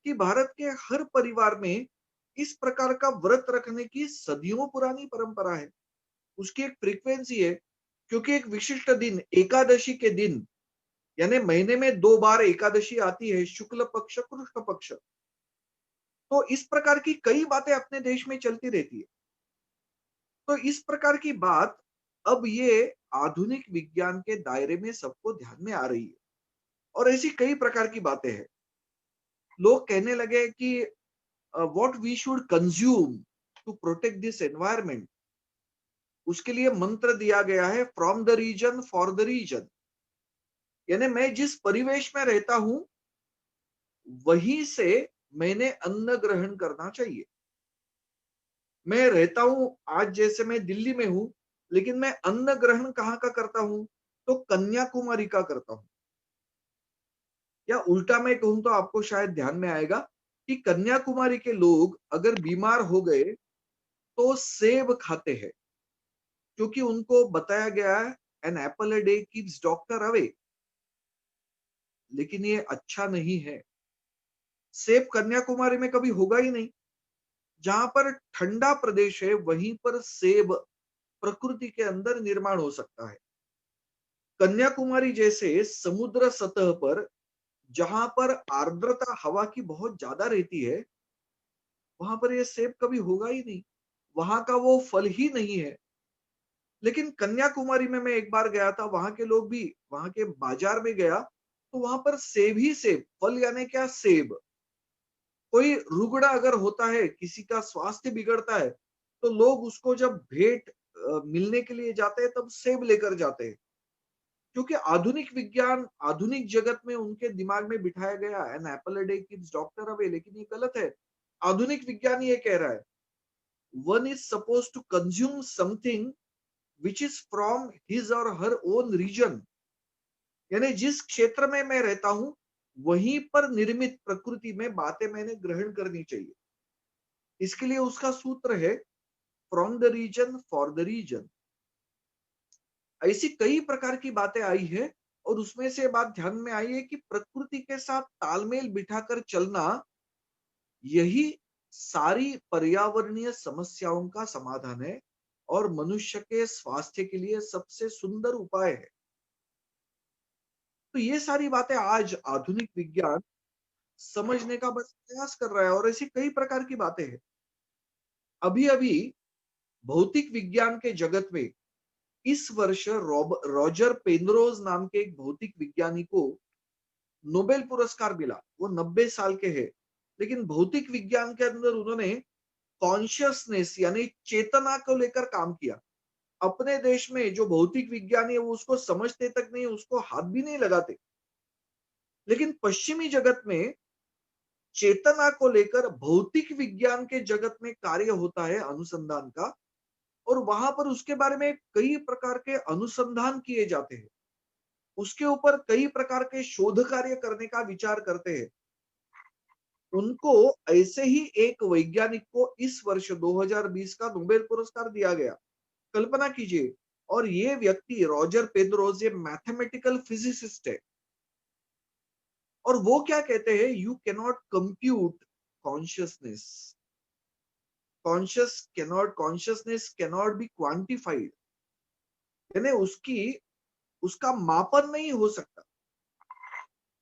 कि भारत के हर परिवार में इस प्रकार का व्रत रखने की सदियों पुरानी परंपरा है। उसकी एक फ्रीक्वेंसी है, क्योंकि एक विशिष्ट दिन, एकादशी के दिन, यानी महीने में 2 बार एकादशी आती है, शुक्ल पक्ष, कृष्ण पक्ष। तो इस प्रकार की कई बातें अपने देश में चलती रहती है। तो इस प्रकार की बात अब ये आधुनिक विज्ञान के दायरे में सबको ध्यान में आ रही है, और ऐसी कई प्रकार की बातें हैं। लोग कहने लगे कि what we should consume to protect this environment. उसके लिए मंत्र दिया गया है, from the region for the region, यानी मैं जिस परिवेश में रहता हूं वहीं से मैंने अन्न ग्रहण करना चाहिए। मैं रहता हूं, आज जैसे मैं दिल्ली में हूं, लेकिन मैं अन्न ग्रहण कहाँ का करता हूं, तो कन्याकुमारी का करता हूं। या उल्टा मैं कहूं तो आपको शायद ध्यान में आएगा कि कन्याकुमारी के लोग अगर बीमार हो गए तो सेब खाते हैं, क्योंकि उनको बताया गया है an apple a day keeps doctor away. लेकिन ये अच्छा नहीं है। सेब कन्याकुमारी में कभी होगा ही नहीं। जहां पर ठंडा प्रदेश है वहीं पर सेब प्रकृति के अंदर निर्माण हो सकता है। कन्याकुमारी जैसे समुद्र सतह पर, जहां पर आर्द्रता हवा की बहुत ज्यादा रहती है, वहां पर यह सेब कभी होगा ही नहीं। वहां का वो फल ही नहीं है। लेकिन कन्याकुमारी में मैं एक बार गया था, वहां के लोग भी, वहां के बाजार में गया तो वहां पर सेब ही सेब, फल यानी क्या, सेब। कोई रुगड़ा अगर होता है, किसी का स्वास्थ्य बिगड़ता है, तो लोग उसको जब भेंट मिलने के लिए जाते हैं तब सेब लेकर जाते हैं। क्योंकि आधुनिक विज्ञान, आधुनिक जगत में उनके दिमाग में बिठाया गया an apple a day keeps doctor away, लेकिन ये गलत है। आधुनिक विज्ञान ये कह रहा है, one is suppose to consume something which is from his or her own reason, यानी जिस क्षेत्र में मैं रहता हूं वहीं पर निर्मित प्रकृति में बातें मैंने ग्रहण करनी चाहिए। इसके लिए उसका सूत्र है, from the region for the region. ऐसी कई प्रकार की बातें आई है, और उसमें से बात ध्यान में आई है कि प्रकृति के साथ तालमेल बिठाकर चलना, यही सारी पर्यावरणीय समस्याओं का समाधान है और मनुष्य के स्वास्थ्य के लिए सबसे सुंदर उपाय है। तो ये सारी बातें आज आधुनिक विज्ञान समझने का बस प्रयास कर रहा है, और ऐसी कई प्रकार की बातें हैं। अभी अभी भौतिक विज्ञान के जगत में इस वर्ष रॉजर पेनरोज नाम के एक भौतिक विज्ञानी को नोबेल पुरस्कार मिला। वो 90 साल के हैं, लेकिन भौतिक विज्ञान के अंदर उन्होंने कॉन्शियसनेस यानी चेतना को लेकर काम किया। अपने देश में जो भौतिक विज्ञानी है वो उसको समझते तक नहीं, उसको हाथ भी नहीं लगाते। लेकिन पश्चिमी जगत में चेतना को लेकर भौतिक विज्ञान के जगत में कार्य होता है अनुसंधान का, और वहां पर उसके बारे में कई प्रकार के अनुसंधान किए जाते हैं। उसके ऊपर कई प्रकार के शोध कार्य करने का विचार करते हैं। उनको ऐसे ही एक वैज्ञानिक को इस वर्ष 2020 का नोबेल पुरस्कार दिया गया। कल्पना कीजिए। और ये व्यक्ति रॉजर पेद्रोज, ये मैथमेटिकल फिजिसिस्ट है। और वो क्या कहते हैं, you cannot compute consciousness, consciousness cannot be quantified, यानी उसका मापन नहीं हो सकता।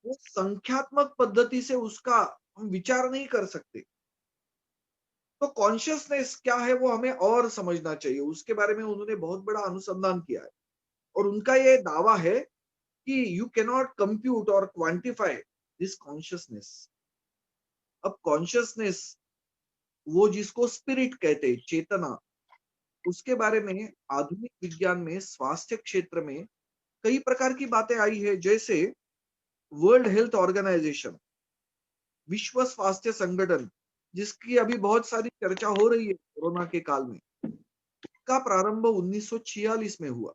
वो संख्यात्मक पद्धति से उसका हम विचार नहीं कर सकते। तो कॉन्शियसनेस क्या है वो हमें और समझना चाहिए। उसके बारे में उन्होंने बहुत बड़ा अनुसंधान किया है, और उनका ये दावा है कि यू कैन नॉट कंप्यूट और क्वांटिफाई दिस कॉन्शियसनेस। अब कॉन्शियसनेस, वो जिसको स्पिरिट कहते हैं, चेतना, उसके बारे में आधुनिक विज्ञान में स्वास्थ्य क्षेत्र में कई प्रकार की बातें आई है, जैसे वर्ल्ड हेल्थ ऑर्गेनाइजेशन, विश्व स्वास्थ्य संगठन, जिसकी अभी बहुत सारी चर्चा हो रही है कोरोना के काल में, का प्रारंभ 1946 में हुआ।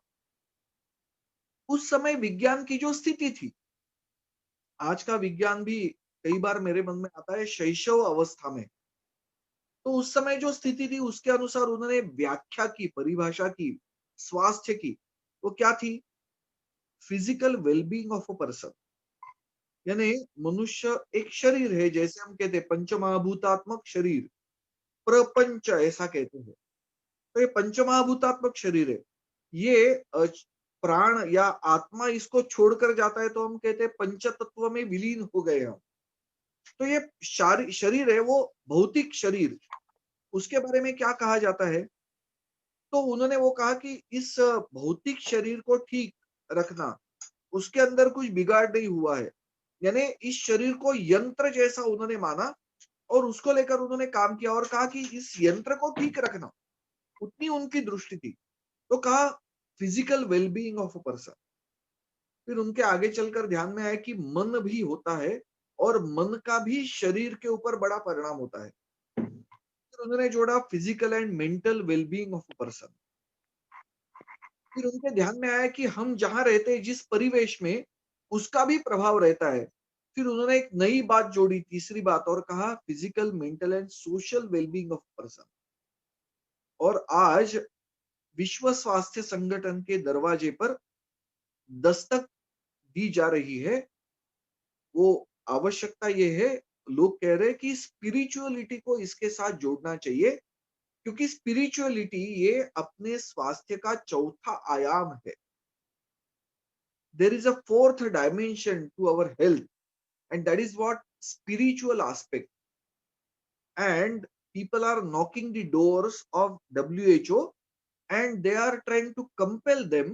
उस समय विज्ञान की जो स्थिति थी, आज का विज्ञान भी कई बार मेरे मन में आता है शैशव अवस्था में, तो उस समय जो स्थिति थी उसके अनुसार उन्होंने व्याख्या की, परिभाषा की स्वास्थ्य की, वो क्या थी? Physical wellbeing of a person, यानी मनुष्य एक शरीर है, जैसे हम कहते हैं पंचमहाभूतात्मक शरीर, प्रपंच ऐसा कहते हैं। तो ये पंचमहाभूतात्मक शरीर है, ये प्राण या आत्मा इसको छोड़कर जाता है तो हम कहते हैं पंचतत्व में विलीन हो गए हम। तो ये शरीर है, वो भौतिक शरीर, उसके बारे में क्या कहा जाता है? तो उन्होंने वो कहा कि इस भौतिक शरीर को ठीक रखना, उसके अंदर कुछ बिगाड़ नहीं हुआ है, यानी इस शरीर को यंत्र जैसा उन्होंने माना और उसको लेकर उन्होंने काम किया और कहा कि इस यंत्र को ठीक रखना, उतनी उनकी दृष्टि थी। तो कहा physical wellbeing of a person. फिर उनके आगे चलकर ध्यान में आया कि मन भी होता है और मन का भी शरीर के ऊपर बड़ा परिणाम होता है। फिर उन्होंने जोड़ा physical and mental wellbeing of a person. फिर उनके ध्यान में आया कि हम जहां रहते हैं, जिस परिवेश में, उसका भी प्रभाव रहता है। फिर उन्होंने एक नई बात जोड़ी, तीसरी बात, और कहा physical mental and social wellbeing of person. और आज विश्व स्वास्थ्य संगठन के दरवाजे पर दस्तक दी जा रही है। वो आवश्यकता ये है, लोग कह रहे हैं कि स्पिरिचुअलिटी को इसके साथ जोड़ना चाहिए, क्योंकि स्पिरिचुअलिटी ये अपने स्वास्थ्य का चौथा आयाम है। There is a fourth dimension to our health, and that is what spiritual aspect. And people are knocking the doors of WHO, and they are trying to compel them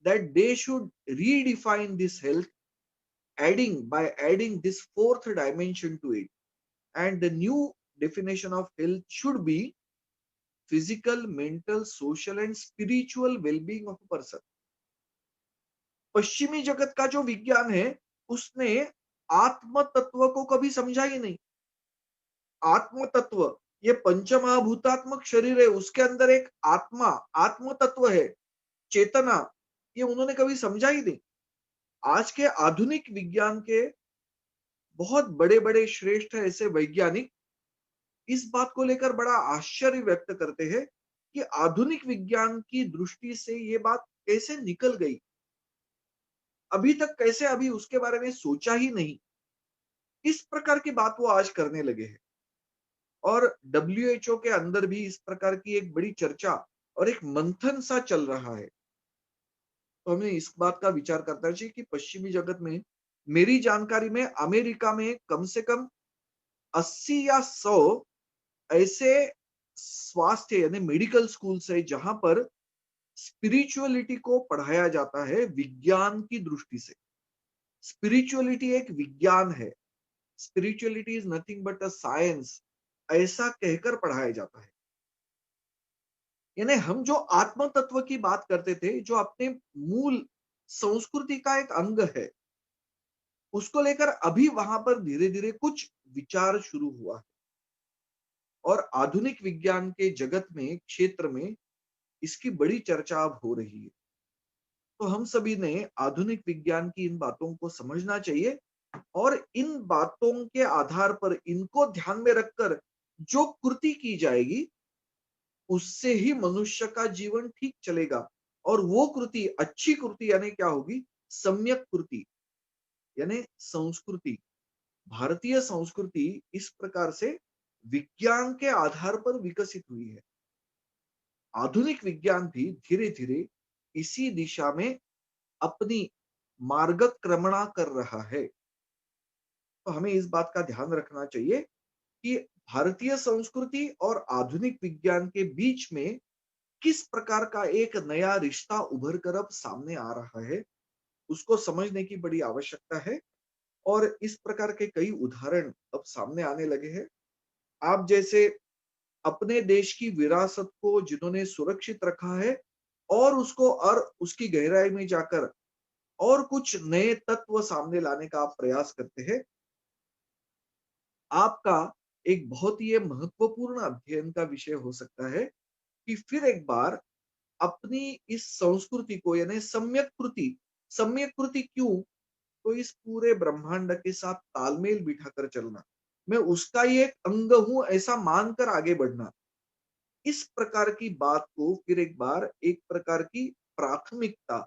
that they should redefine this health, adding this fourth dimension to it. And the new definition of health should be physical, mental, social, and spiritual well-being of a person. पश्चिमी जगत का जो विज्ञान है, उसने आत्म तत्व को कभी समझा ही नहीं। आत्म तत्व, ये पंचमहाभूतात्मक शरीर है, उसके अंदर एक आत्मा, आत्म तत्व है, चेतना, ये उन्होंने कभी समझा ही नहीं। आज के आधुनिक विज्ञान के बहुत बड़े बड़े श्रेष्ठ ऐसे वैज्ञानिक इस बात को लेकर बड़ा आश्चर्य व्यक्त करते हैं कि आधुनिक विज्ञान की दृष्टि से ये बात कैसे निकल गई, अभी तक कैसे अभी उसके बारे में सोचा ही नहीं। इस प्रकार की बात वो आज करने लगे हैं। और डब्ल्यूएचओ के अंदर भी इस प्रकार की एक बड़ी चर्चा और एक मंथन सा चल रहा है। तो हमें इस बात का विचार करना चाहिए कि पश्चिमी जगत में, मेरी जानकारी में अमेरिका में कम से कम 80 या 100 ऐसे स्वास्थ्य यानी मेडिकल स्कूल्स है जहां पर स्पिरिचुअलिटी को पढ़ाया जाता है विज्ञान की दृष्टि से। स्पिरिचुअलिटी एक विज्ञान है, spirituality is nothing but a science, ऐसा कहकर पढ़ाया जाता है। यानी हम जो आत्म तत्व की बात करते थे, जो अपने मूल संस्कृति का एक अंग है, उसको लेकर अभी वहां पर धीरे धीरे कुछ विचार शुरू हुआ है। और आधुनिक विज्ञान के जगत में, क्षेत्र में इसकी बड़ी चर्चा अब हो रही है। तो हम सभी ने आधुनिक विज्ञान की इन बातों को समझना चाहिए और इन बातों के आधार पर, इनको ध्यान में रखकर जो कृति की जाएगी, उससे ही मनुष्य का जीवन ठीक चलेगा। और वो कृति, अच्छी कृति यानी क्या होगी? सम्यक कृति, यानी संस्कृति। भारतीय संस्कृति इस प्रकार से विज्ञान के आधार पर विकसित हुई है। आधुनिक विज्ञान भी धीरे धीरे इसी दिशा में अपनी मार्गक्रमणा कर रहा है। तो हमें इस बात का ध्यान रखना चाहिए कि भारतीय संस्कृति और आधुनिक विज्ञान के बीच में किस प्रकार का एक नया रिश्ता उभर कर अब सामने आ रहा है, उसको समझने की बड़ी आवश्यकता है। और इस प्रकार के कई उदाहरण अब सामने आने लगे हैं। आप जैसे अपने देश की विरासत को जिन्होंने सुरक्षित रखा है और उसको और उसकी गहराई में जाकर और कुछ नए तत्व सामने लाने का आप प्रयास करते हैं, आपका एक बहुत ही ये महत्वपूर्ण अध्ययन का विषय हो सकता है कि फिर एक बार अपनी इस संस्कृति को यानी सम्यक कृति क्यों? तो इस पूरे ब्रह्मांड के साथ तालमेल बिठाकर चलना, मैं उसका ही एक अंग हूं ऐसा मानकर आगे बढ़ना, इस प्रकार की बात को फिर एक बार एक प्रकार की प्राथमिकता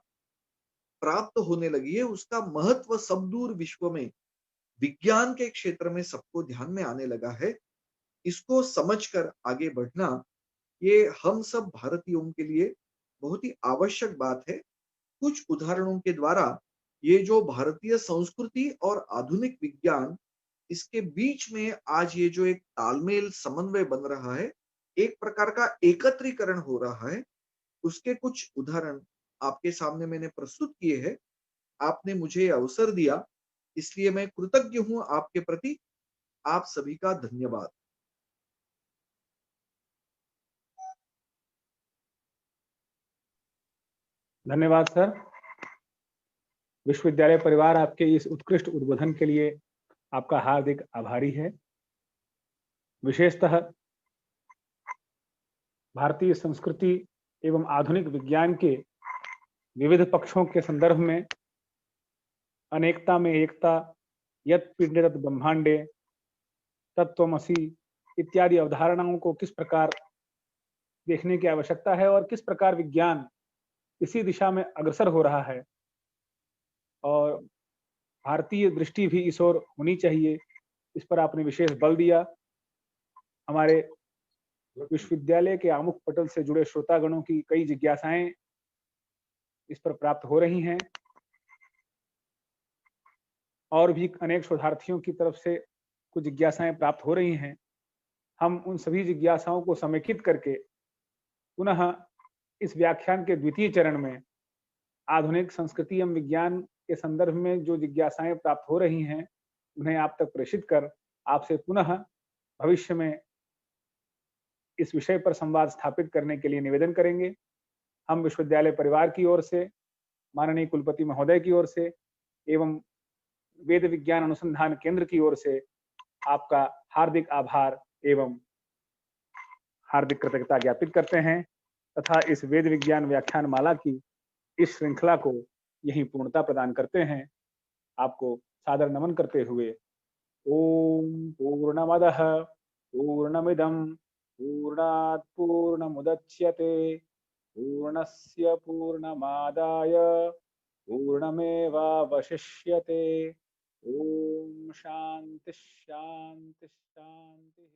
प्राप्त होने लगी है। उसका महत्व सब दूर विश्व में विज्ञान के क्षेत्र में सबको ध्यान में आने लगा है। इसको समझकर आगे बढ़ना ये हम सब भारतीयों के लिए बहुत ही आवश्यक बात है। कुछ उदाहरणों के द्वारा ये जो भारतीय संस्कृति और आधुनिक विज्ञान, इसके बीच में आज ये जो एक तालमेल समन्वय बन रहा है, एक प्रकार का एकत्रीकरण हो रहा है, उसके कुछ उदाहरण आपके सामने मैंने प्रस्तुत किए हैं। आपने मुझे अवसर दिया, इसलिए मैं कृतज्ञ हूं आपके प्रति। आप सभी का धन्यवाद।
धन्यवाद सर। विश्वविद्यालय परिवार आपके इस उत्कृष्ट उद्बोधन के लिए आपका हार्दिक आभारी है। विशेषतः भारतीय संस्कृति एवं आधुनिक विज्ञान के विविध पक्षों के संदर्भ में अनेकता में एकता, यत् पिंडे तत् ब्रह्मांडे, तत्त्वमसि इत्यादि अवधारणाओं को किस प्रकार देखने की आवश्यकता है और किस प्रकार विज्ञान इसी दिशा में अग्रसर हो रहा है और भारतीय दृष्टि भी इस ओर होनी चाहिए, इस पर आपने विशेष बल दिया। हमारे विश्वविद्यालय के आमुख पटल से जुड़े श्रोतागणों की कई जिज्ञासाएं इस पर प्राप्त हो रही हैं और भी अनेक शोधार्थियों की तरफ से कुछ जिज्ञासाएं प्राप्त हो रही हैं। हम उन सभी जिज्ञासाओं को समेकित करके पुनः इस व्याख्यान के द्वितीय चरण में आधुनिक संस्कृति एवं विज्ञान के संदर्भ में जो जिज्ञासाएं प्राप्त हो रही हैं, उन्हें आप तक प्रेषित कर आपसे पुनः भविष्य में इस विषय पर संवाद स्थापित करने के लिए निवेदन करेंगे। हम विश्वविद्यालय परिवार की ओर से, माननीय कुलपति महोदय की ओर से एवं वेद विज्ञान अनुसंधान केंद्र की ओर से आपका हार्दिक आभार एवं हार्दिक कृतज्ञता ज्ञापित करते हैं तथा इस वेद विज्ञान व्याख्यान माला की इस श्रृंखला को यहीं पूर्णता प्रदान करते हैं। आपको सादर नमन करते हुए ओम पूर्णमदः पूर्णमिदं पूर्णात् पूर्णमुदच्यते पूर्णस्य पूर्णमादाय पूर्णमेवावशिष्यते। ओम शांति शांति शांति।